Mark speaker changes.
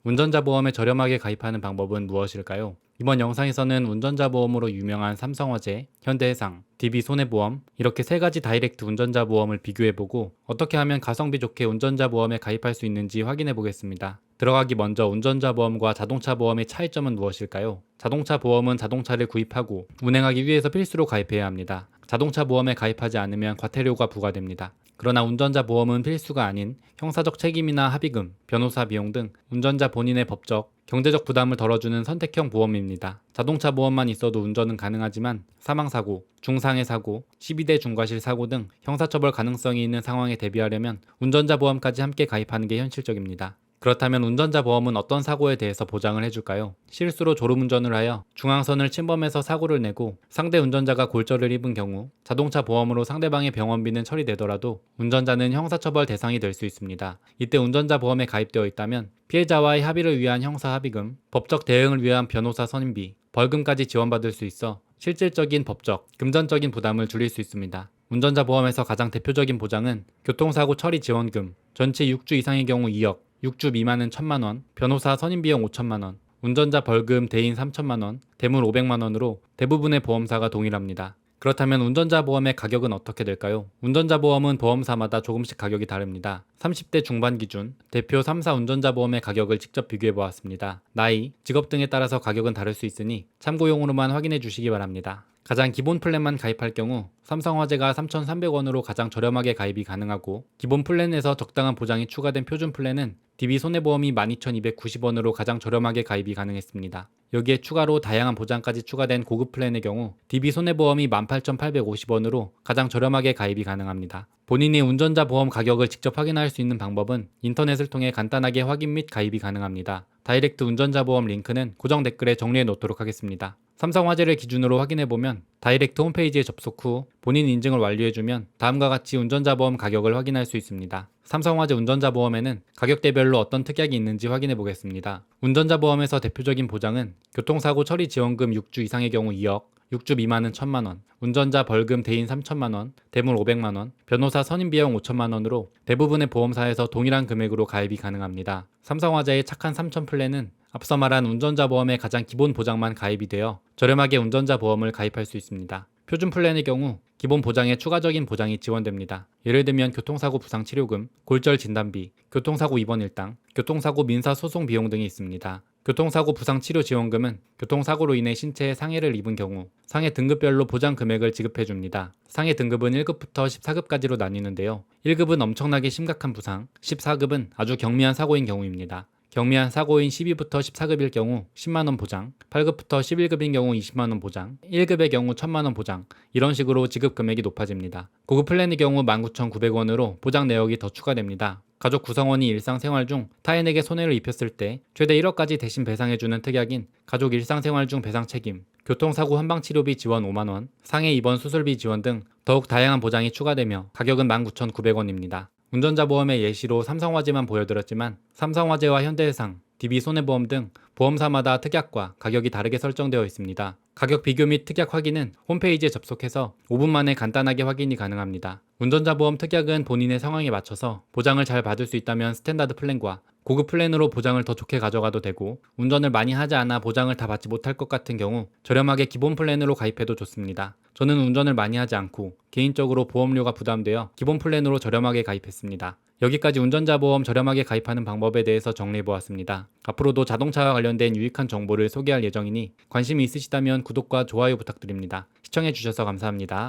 Speaker 1: 운전자 보험에 저렴하게 가입하는 방법은 무엇일까요? 이번 영상에서는 운전자 보험으로 유명한 삼성화재, 현대해상, DB손해보험 이렇게 세 가지 다이렉트 운전자 보험을 비교해보고 어떻게 하면 가성비 좋게 운전자 보험에 가입할 수 있는지 확인해 보겠습니다. 들어가기 먼저 운전자 보험과 자동차 보험의 차이점은 무엇일까요? 자동차 보험은 자동차를 구입하고 운행하기 위해서 필수로 가입해야 합니다. 자동차 보험에 가입하지 않으면 과태료가 부과됩니다. 그러나 운전자 보험은 필수가 아닌 형사적 책임이나 합의금, 변호사 비용 등 운전자 본인의 법적, 경제적 부담을 덜어주는 선택형 보험입니다. 자동차 보험만 있어도 운전은 가능하지만 사망사고, 중상해 사고, 12대 중과실 사고 등 형사처벌 가능성이 있는 상황에 대비하려면 운전자 보험까지 함께 가입하는 게 현실적입니다. 그렇다면 운전자 보험은 어떤 사고에 대해서 보장을 해줄까요? 실수로 졸음운전을 하여 중앙선을 침범해서 사고를 내고 상대 운전자가 골절을 입은 경우 자동차 보험으로 상대방의 병원비는 처리되더라도 운전자는 형사처벌 대상이 될 수 있습니다. 이때 운전자 보험에 가입되어 있다면 피해자와의 합의를 위한 형사 합의금, 법적 대응을 위한 변호사 선임비, 벌금까지 지원받을 수 있어 실질적인 법적, 금전적인 부담을 줄일 수 있습니다. 운전자 보험에서 가장 대표적인 보장은 교통사고 처리 지원금, 전체 6주 이상의 경우 2억, 6주 미만은 1,000만 원, 변호사 선임비용 5천만 원, 운전자 벌금 대인 3천만 원, 대물 500만 원으로 대부분의 보험사가 동일합니다. 그렇다면 운전자 보험의 가격은 어떻게 될까요? 운전자 보험은 보험사마다 조금씩 가격이 다릅니다. 30대 중반 기준 대표 3사 운전자 보험의 가격을 직접 비교해 보았습니다. 나이, 직업 등에 따라서 가격은 다를 수 있으니 참고용으로만 확인해 주시기 바랍니다. 가장 기본 플랜만 가입할 경우 삼성화재가 3,300원으로 가장 저렴하게 가입이 가능하고 기본 플랜에서 적당한 보장이 추가된 표준 플랜은 DB손해보험이 12,290원으로 가장 저렴하게 가입이 가능했습니다. 여기에 추가로 다양한 보장까지 추가된 고급 플랜의 경우 DB손해보험이 18,850원으로 가장 저렴하게 가입이 가능합니다. 본인이 운전자 보험 가격을 직접 확인할 수 있는 방법은 인터넷을 통해 간단하게 확인 및 가입이 가능합니다. 다이렉트 운전자 보험 링크는 고정 댓글에 정리해 놓도록 하겠습니다. 삼성화재를 기준으로 확인해보면 다이렉트 홈페이지에 접속 후 본인 인증을 완료해주면 다음과 같이 운전자 보험 가격을 확인할 수 있습니다. 삼성화재 운전자 보험에는 가격대별로 어떤 특약이 있는지 확인해 보겠습니다. 운전자 보험에서 대표적인 보장은 교통사고 처리 지원금 6주 이상의 경우 2억, 6주 미만은 1,000만 원, 운전자 벌금 대인 3천만 원, 대물 500만 원, 변호사 선임비용 5천만 원으로 대부분의 보험사에서 동일한 금액으로 가입이 가능합니다. 삼성화재의 착한 3천 플랜은 앞서 말한 운전자 보험의 가장 기본 보장만 가입이 되어 저렴하게 운전자 보험을 가입할 수 있습니다. 표준 플랜의 경우 기본 보장에 추가적인 보장이 지원됩니다. 예를 들면 교통사고 부상치료금, 골절 진단비, 교통사고 입원 일당, 교통사고 민사소송 비용 등이 있습니다. 교통사고 부상치료 지원금은 교통사고로 인해 신체에 상해를 입은 경우 상해 등급별로 보장 금액을 지급해줍니다. 상해 등급은 1급부터 14급까지로 나뉘는데요. 1급은 엄청나게 심각한 부상, 14급은 아주 경미한 사고인 경우입니다. 경미한 사고인 12부터 14급일 경우 10만원 보장, 8급부터 11급인 경우 20만원 보장, 1급의 경우 1,000만원 보장, 이런 식으로 지급 금액이 높아집니다. 고급 플랜의 경우 19,900원으로 보장 내역이 더 추가됩니다. 가족 구성원이 일상생활 중 타인에게 손해를 입혔을 때 최대 1억까지 대신 배상해주는 특약인 가족 일상생활 중 배상 책임, 교통사고 한방치료비 지원 5만원, 상해 입원 수술비 지원 등 더욱 다양한 보장이 추가되며 가격은 19,900원입니다. 운전자 보험의 예시로 삼성화재만 보여드렸지만 삼성화재와 현대해상, DB손해보험 등 보험사마다 특약과 가격이 다르게 설정되어 있습니다. 가격 비교 및 특약 확인은 홈페이지에 접속해서 5분 만에 간단하게 확인이 가능합니다. 운전자 보험 특약은 본인의 상황에 맞춰서 보장을 잘 받을 수 있다면 스탠다드 플랜과 고급 플랜으로 보장을 더 좋게 가져가도 되고 운전을 많이 하지 않아 보장을 다 받지 못할 것 같은 경우 저렴하게 기본 플랜으로 가입해도 좋습니다. 저는 운전을 많이 하지 않고 개인적으로 보험료가 부담되어 기본 플랜으로 저렴하게 가입했습니다. 여기까지 운전자 보험 저렴하게 가입하는 방법에 대해서 정리해보았습니다. 앞으로도 자동차와 관련된 유익한 정보를 소개할 예정이니 관심이 있으시다면 구독과 좋아요 부탁드립니다. 시청해주셔서 감사합니다.